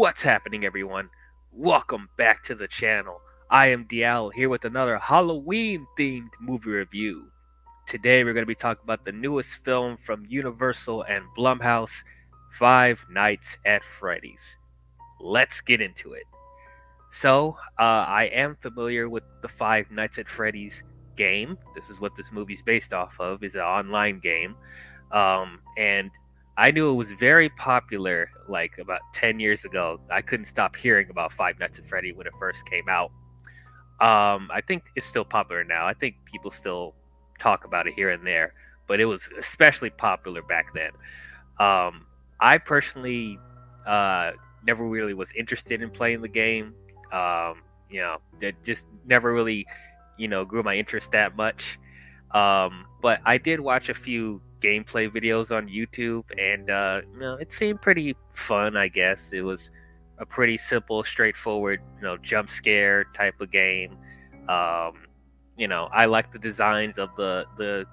What's happening, everyone? Welcome back to the channel. I am D-WIZZLE here with another Halloween-themed movie review. Today, we're going to be talking about the newest film from Universal and Blumhouse, Five Nights at Freddy's. Let's get into it. I am familiar with the Five Nights at Freddy's game. This is what this movie's based off of, is an online game. And I knew it was very popular like about 10 years ago. I couldn't stop hearing about Five Nights at Freddy when it first came out. I think it's still popular now. I think people still talk about it here and there, but it was especially popular back then. I personally never really was interested in playing the game. That just never really, grew my interest that much. But I did watch a few gameplay videos on YouTube, and it seemed pretty fun. I guess it was a pretty simple, straightforward, jump scare type of game. I like the designs of the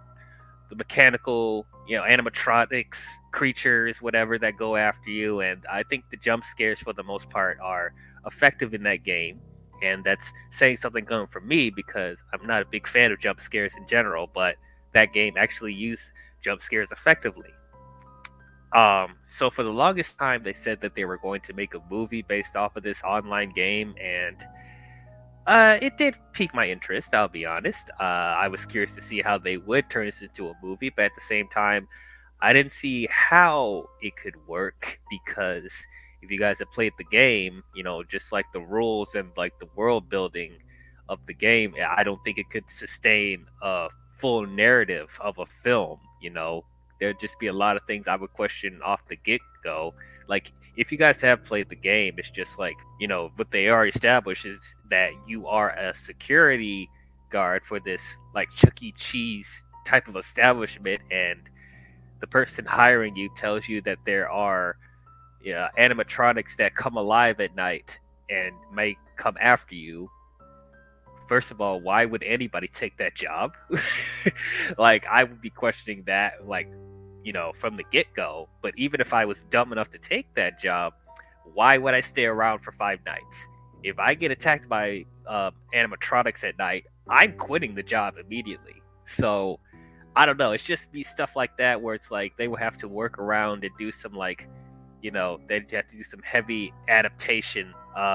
mechanical, animatronics creatures, whatever that go after you, and I think the jump scares for the most part are effective in that game. And that's saying something coming from me because I'm not a big fan of jump scares in general, but that game actually used jump scares effectively. So for the longest time, they said that they were going to make a movie based off of this online game, and it did pique my interest, I'll be honest. I was curious to see how they would turn this into a movie, but at the same time, I didn't see how it could work because if you guys have played the game, just like the rules and like the world building of the game, I don't think it could sustain a full narrative of a film. There'd just be a lot of things I would question off the get go. Like, if you guys have played the game, it's just like, what they already established is that you are a security guard for this like Chuck E. Cheese type of establishment, and the person hiring you tells you that there are animatronics that come alive at night and may come after you. First of all, why would anybody take that job? Like, I would be questioning that, like, from the get-go. But even if I was dumb enough to take that job, why would I stay around for 5 nights? If I get attacked by animatronics at night, I'm quitting the job immediately. So I don't know, it's just be stuff like that where it's like they will have to work around and do some like, they'd have to do some heavy adaptation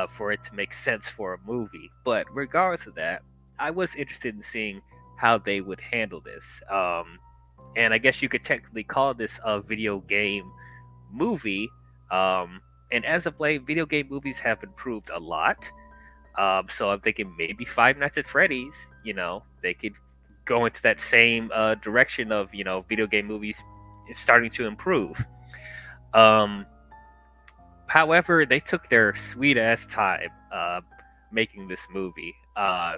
for it to make sense for a movie. But regardless of that, I was interested in seeing how they would handle this. And I guess you could technically call this a video game movie. And as of late, video game movies have improved a lot. So I'm thinking maybe Five Nights at Freddy's, they could go into that same direction of, video game movies starting to improve. However, they took their sweet ass time making this movie. I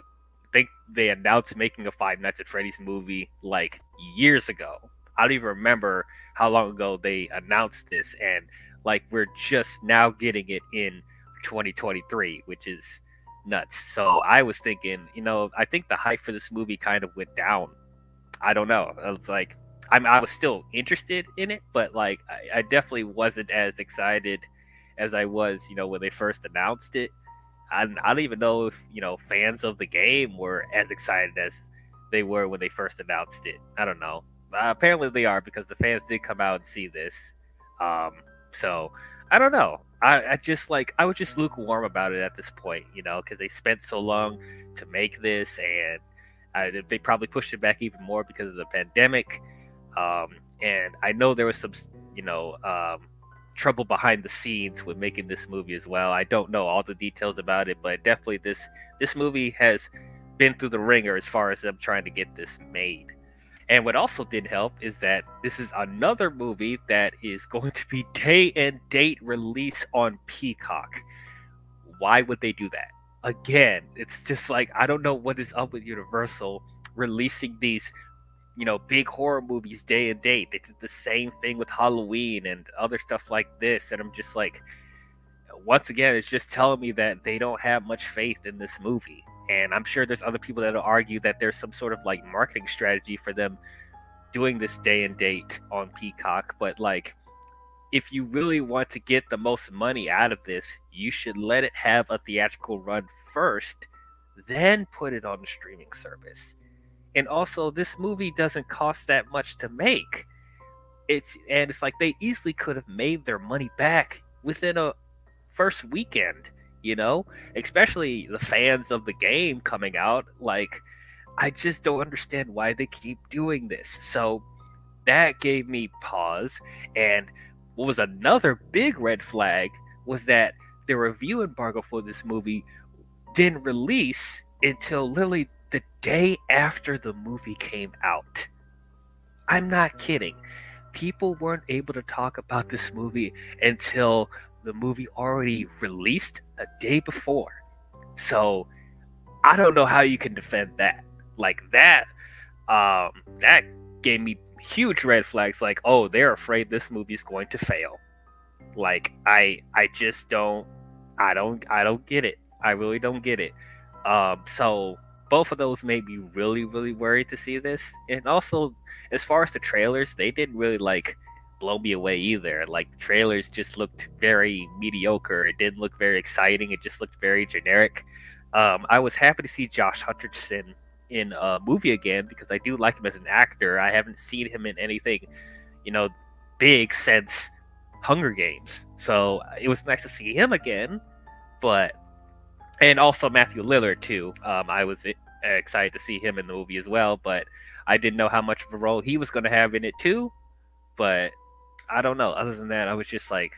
think they announced making a Five Nights at Freddy's movie like years ago. I don't even remember how long ago they announced this, and like we're just now getting it in 2023, which is nuts. So I was thinking, I think the hype for this movie kind of went down. I don't know. I was like, I was still interested in it, but like I definitely wasn't as excited as I was, when they first announced it. I don't even know if fans of the game were as excited as they were when they first announced it. I don't know. Apparently they are because the fans did come out and see this. So I don't know. I just like I was just lukewarm about it at this point, because they spent so long to make this, and they probably pushed it back even more because of the pandemic. And I know there was some, trouble behind the scenes with making this movie as well. I don't know all the details about it, but definitely this movie has been through the ringer as far as them trying to get this made. And what also did help is that this is another movie that is going to be day and date release on Peacock. Why would they do that? Again, it's just like I don't know what is up with Universal releasing these big horror movies day and date. They did the same thing with Halloween and other stuff like this, and I'm just like, once again, it's just telling me that they don't have much faith in this movie. And I'm sure there's other people that'll argue that there's some sort of like marketing strategy for them doing this day and date on Peacock, but like, if you really want to get the most money out of this, You should let it have a theatrical run first, then put it on the streaming service. And also, this movie doesn't cost that much to make. It's like they easily could have made their money back within a first weekend, you know? Especially the fans of the game coming out. Like, I just don't understand why they keep doing this. So that gave me pause. And what was another big red flag was that the review embargo for this movie didn't release until literally the day after the movie came out. I'm not kidding. People weren't able to talk about this movie until the movie already released a day before. So I don't know how you can defend that. Like that gave me huge red flags. Like, oh, they're afraid this movie's going to fail. Like, I just I don't get it. I really don't get it. So both of those made me really, really worried to see this. And also, as far as the trailers, they didn't really like blow me away either. Like, the trailers just looked very mediocre. It didn't look very exciting. It just looked very generic. I was happy to see Josh Hutcherson in a movie again because I do like him as an actor. I haven't seen him in anything, you know, big since Hunger Games. So it was nice to see him again. But and also Matthew Lillard too. I was excited to see him in the movie as well, but I didn't know how much of a role he was going to have in it too. But I don't know. Other than that, I was just like,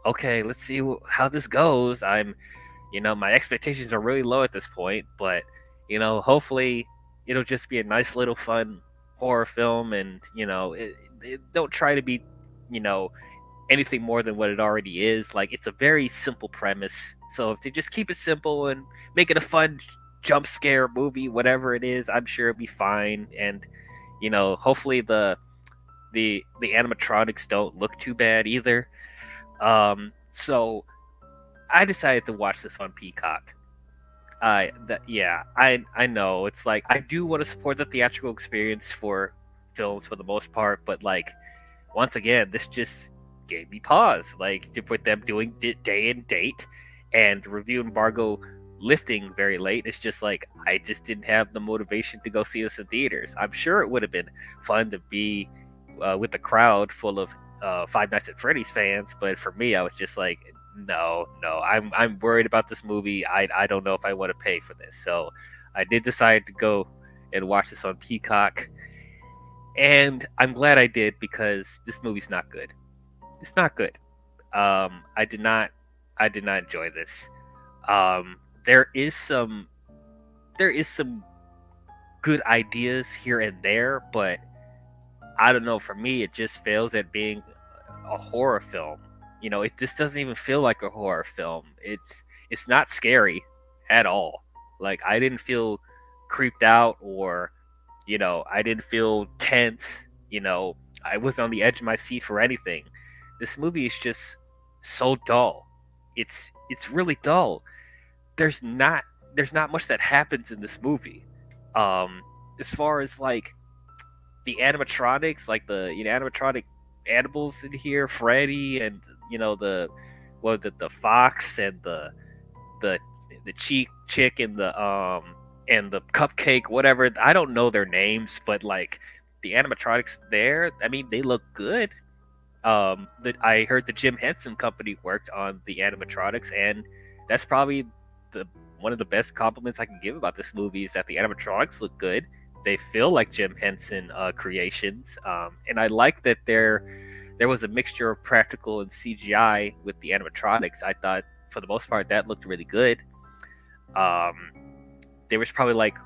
okay, let's see how this goes. My expectations are really low at this point, but hopefully it'll just be a nice little fun horror film, and it don't try to be, anything more than what it already is. Like, it's a very simple premise, so if they just keep it simple and make it a fun jump scare movie, whatever it is, I'm sure it'll be fine. And hopefully the animatronics don't look too bad either. So I decided to watch this on Peacock. I know it's like I do want to support the theatrical experience for films for the most part, but like once again, this just gave me pause. Like, with them doing day and date and review embargo lifting very late, it's just like I just didn't have the motivation to go see this in theaters. I'm sure it would have been fun to be with a crowd full of Five Nights at Freddy's fans, but for me, I was just like, no, I'm worried about this movie. I don't know if I want to pay for this. So I did decide to go and watch this on Peacock, and I'm glad I did because this movie's not good. It's not good. I did not enjoy this. There is some good ideas here and there, but I don't know. For me, it just fails at being a horror film. It just doesn't even feel like a horror film. It's not scary at all. Like, I didn't feel creeped out, or I didn't feel tense. I wasn't on the edge of my seat for anything. This movie is just so dull. It's really dull. There's not much that happens in this movie. As far as like the animatronics, like the animatronic animals in here, Freddy and the fox and the chick and the cupcake, whatever. I don't know their names, but like the animatronics there, I mean, they look good. That I heard the Jim Henson Company worked on the animatronics, and that's probably one of the best compliments I can give about this movie is that the animatronics look good. They feel like Jim Henson creations, and I like that there was a mixture of practical and CGI with the animatronics. I thought for the most part that looked really good. There was probably like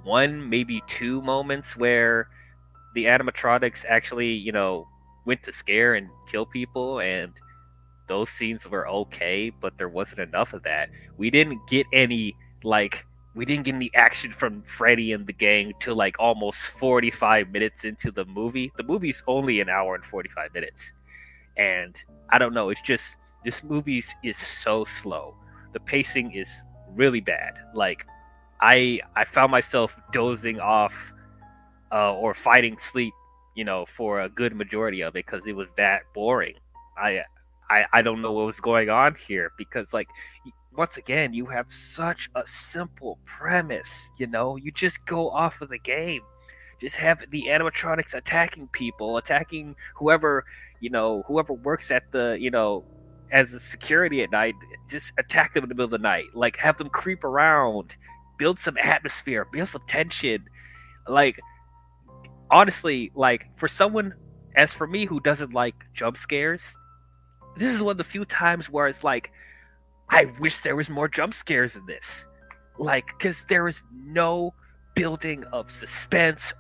one, maybe two moments where the animatronics actually, went to scare and kill people, and those scenes were okay, but there wasn't enough of that. We didn't get any action from Freddy and the gang till like almost 45 minutes into the movie. The movie's only an hour and 45 minutes. And I don't know, it's just this movie is so slow. The pacing is really bad. Like, I found myself dozing off or fighting sleep, for a good majority of it because it was that boring. I I don't know what was going on here, because like once again you have such a simple premise. You just go off of the game, just have the animatronics attacking people, attacking whoever works at the as a security at night. Just attack them in the middle of the night, like have them creep around, build some atmosphere, build some tension. Like honestly, like for someone as for me who doesn't like jump scares, this is one of the few times where it's like, I wish there was more jump scares in this. Like, because there is no building of suspense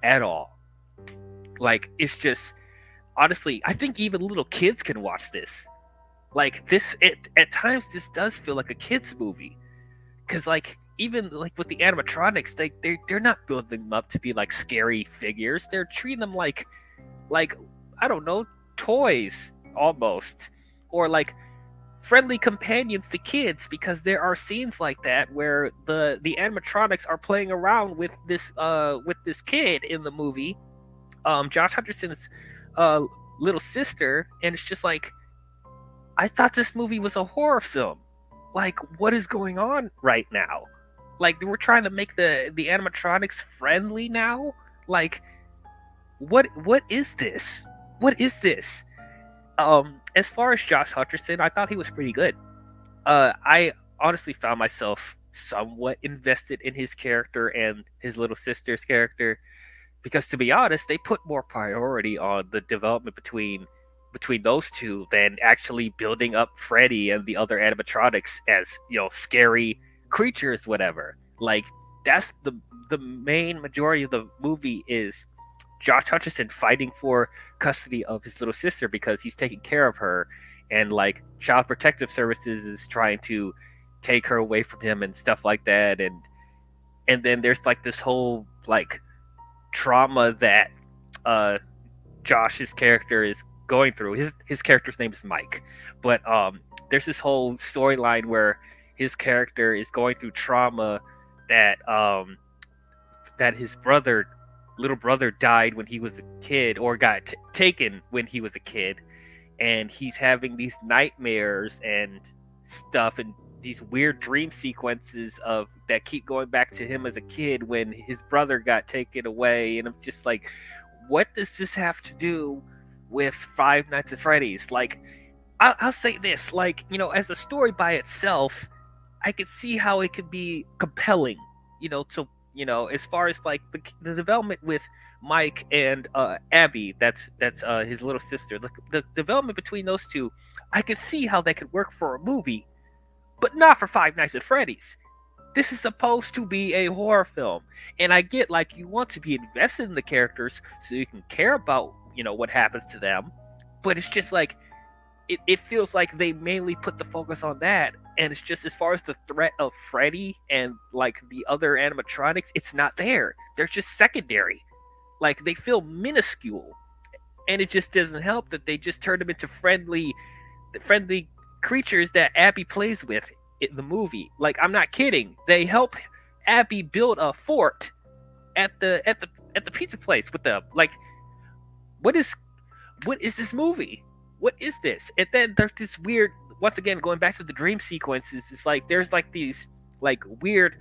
at all. Like, it's just, honestly, I think even little kids can watch this. Like, at times, this does feel like a kid's movie. Because, like, even like with the animatronics, they're not building them up to be like scary figures. They're treating them like I don't know, toys almost, or like friendly companions to kids, because there are scenes like that where the animatronics are playing around with this kid in the movie, Josh Hutcherson's uh little sister, and it's just like, I thought this movie was a horror film. Like, what is going on right now? Like, we're trying to make the animatronics friendly now. Like, what is this? What is this? As far as Josh Hutcherson, I thought he was pretty good. I honestly found myself somewhat invested in his character and his little sister's character, because to be honest, they put more priority on the development between those two than actually building up Freddy and the other animatronics as scary creatures, whatever. Like, that's the main majority of the movie is Josh Hutcherson fighting for custody of his little sister because he's taking care of her, and like Child Protective Services is trying to take her away from him and stuff like that, and then there's like this whole like trauma that Josh's character is going through. His character's name is Mike, but there's this whole storyline where his character is going through trauma that that his little brother died when he was a kid, or got taken when he was a kid, and he's having these nightmares and stuff, and these weird dream sequences of that keep going back to him as a kid when his brother got taken away. And I'm just like, what does this have to do with Five Nights at Freddy's? Like, I'll say this, like, as a story by itself, I could see how it could be compelling, to as far as like the development with Mike and Abby, that's his little sister. The development between those two, I could see how that could work for a movie, but not for Five Nights at Freddy's. This is supposed to be a horror film, and I get like you want to be invested in the characters so you can care about what happens to them, but it's just like it feels like they mainly put the focus on that, and it's just, as far as the threat of Freddy and like the other animatronics, it's not there. They're just secondary. Like, they feel minuscule, and it just doesn't help that they just turn them into friendly creatures that Abby plays with in the movie. Like, I'm not kidding. They help Abby build a fort at the pizza place with the like. What is this movie? What is this? And then there's this weird, once again, going back to the dream sequences, it's like there's like these like weird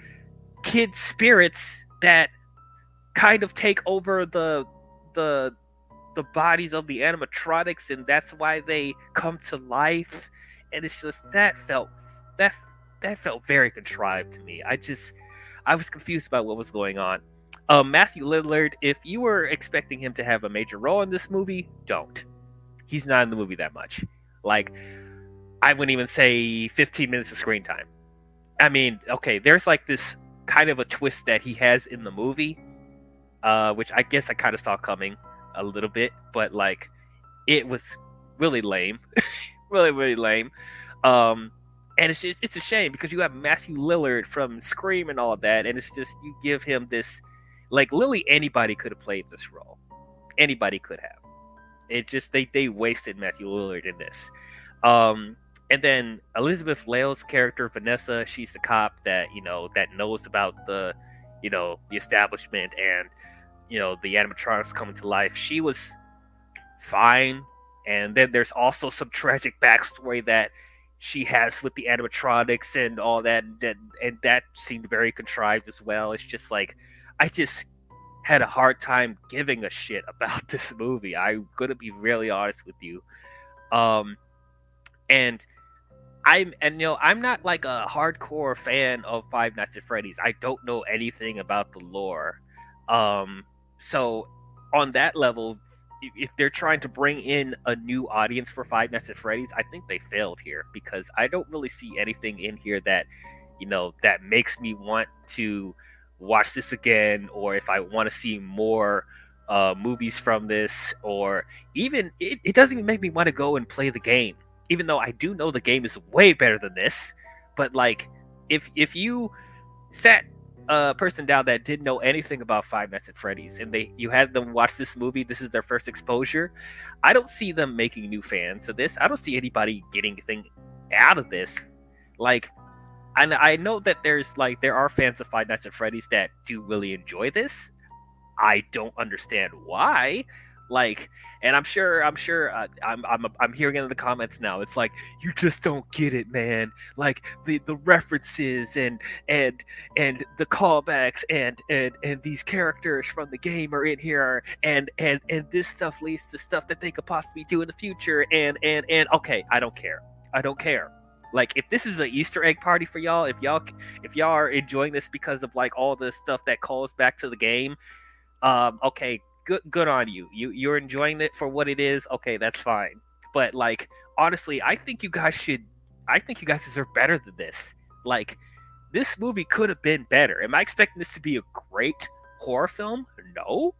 kid spirits that kind of take over the bodies of the animatronics, and that's why they come to life. And it's just, that felt very contrived to me. I was confused about what was going on. Matthew Lillard, if you were expecting him to have a major role in this movie, don't. He's not in the movie that much. Like, I wouldn't even say 15 minutes of screen time. I mean, okay, there's like this kind of a twist that he has in the movie, which I guess I kind of saw coming a little bit, but like, it was really lame. Really, really lame. And it's a shame, because you have Matthew Lillard from Scream and all of that, and it's just, you give him this, like, literally anybody could have played this role. Anybody could have. It just, they wasted Matthew Lillard in this. And then Elizabeth Lail's character, Vanessa, she's the cop that, that knows about the establishment and, the animatronics coming to life. She was fine. And then there's also some tragic backstory that she has with the animatronics and all that, and that seemed very contrived as well. It's just like I just had a hard time giving a shit about this movie. I'm gonna be really honest with you. Um, and I'm not like a hardcore fan of Five Nights at Freddy's. I don't know anything about the lore. Um, so on that level, if they're trying to bring in a new audience for Five Nights at Freddy's, I think they failed here because I don't really see anything in here that, that makes me want to watch this again, or if I want to see more movies from this, or even it doesn't even make me want to go and play the game, even though I do know the game is way better than this. But like, if you sat a person down that didn't know anything about Five Nights at Freddy's and you had them watch this movie, this is their first exposure, I don't see them making new fans of this. I don't see anybody getting anything out of this. Like, I know that there are fans of Five Nights at Freddy's that do really enjoy this. I don't understand why. Like, and I'm sure I'm hearing it in the comments now. It's like, you just don't get it, man. Like the references and the callbacks and these characters from the game are in here, and this stuff leads to stuff that they could possibly do in the future. And okay, I don't care. I don't care. Like, if this is an Easter egg party for y'all, if y'all are enjoying this because of like all the stuff that calls back to the game, okay, good on you. You're enjoying it for what it is. Okay, that's fine. But like, honestly, I think you guys deserve better than this. Like, this movie could have been better. Am I expecting this to be a great horror film? No.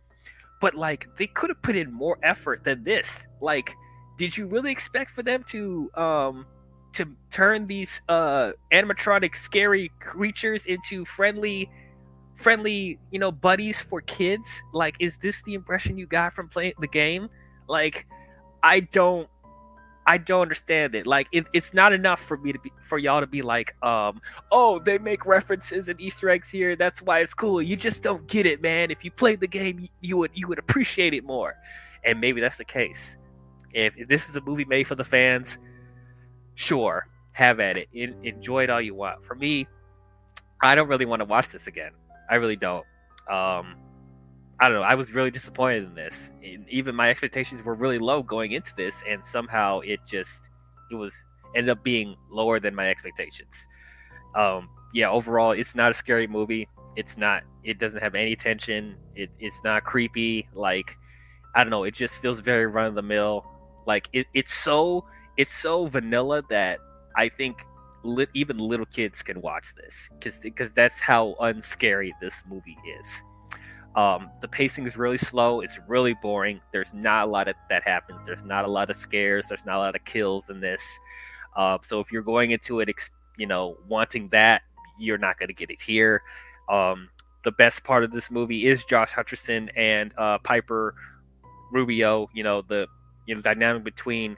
But like, they could have put in more effort than this. Like, did you really expect for them to turn these animatronic scary creatures into friendly, buddies for kids? Like, is this the impression you got from playing the game? Like, I don't understand it. Like, it's not enough for y'all to be like, oh, they make references and Easter eggs here, that's why it's cool. You just don't get it, man. If you played the game, you would appreciate it more. And maybe that's the case. If this is a movie made for the fans, sure, have at it. Enjoy it all you want. For me, I don't really want to watch this again. I really don't. I don't know. I was really disappointed in this. Even my expectations were really low going into this, and somehow it ended up being lower than my expectations. Yeah, overall, it's not a scary movie. It doesn't have any tension. It's not creepy. Like, I don't know. It just feels very run of the mill. Like, it's so vanilla that I think even little kids can watch this because that's how unscary this movie is. The pacing is really slow. It's really boring. There's not a lot of that happens. There's not a lot of scares. There's not a lot of kills in this. So if you're going into it, wanting that, you're not going to get it here. The best part of this movie is Josh Hutcherson and Piper Rubio. The dynamic between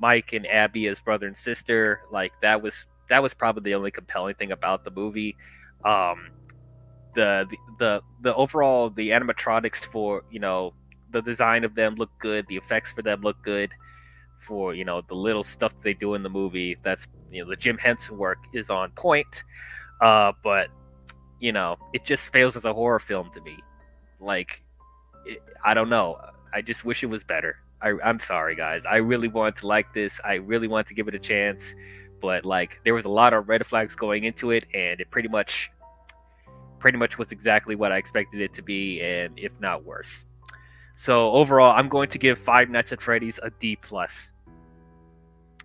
Mike and Abby as brother and sister. Like, that was probably the only compelling thing about the movie. The overall, the animatronics for the design of them look good. The effects for them look good. For the little stuff they do in the movie, that's the Jim Henson work is on point. But it just fails as a horror film to me. Like, I don't know. I just wish it was better. I'm sorry, guys. I really wanted to like this. I really wanted to give it a chance, but like, there was a lot of red flags going into it, and it pretty much was exactly what I expected it to be, and if not worse. So overall, I'm going to give Five Nights at Freddy's a D+,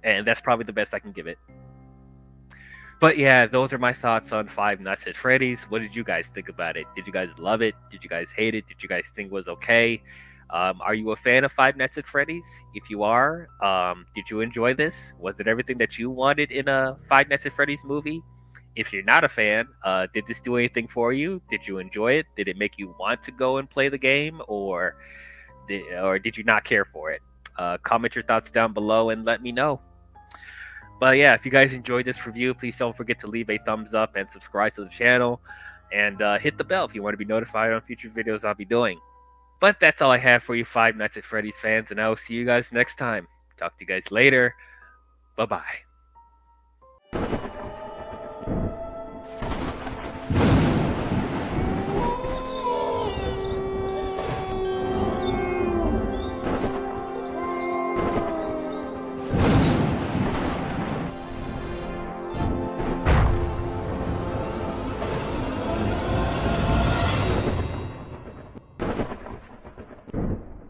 and that's probably the best I can give it. But yeah, those are my thoughts on Five Nights at Freddy's. What did you guys think about it? Did you guys love it? Did you guys hate it? Did you guys think it was okay? Are you a fan of Five Nights at Freddy's? If you are, did you enjoy this? Was it everything that you wanted in a Five Nights at Freddy's movie? If you're not a fan, did this do anything for you? Did you enjoy it? Did it make you want to go and play the game, or did you not care for it? Comment your thoughts down below and let me know. But yeah, if you guys enjoyed this review, please don't forget to leave a thumbs up and subscribe to the channel, and hit the bell if you want to be notified on future videos I'll be doing. But that's all I have for you, Five Nights at Freddy's fans, and I will see you guys next time. Talk to you guys later. Bye bye.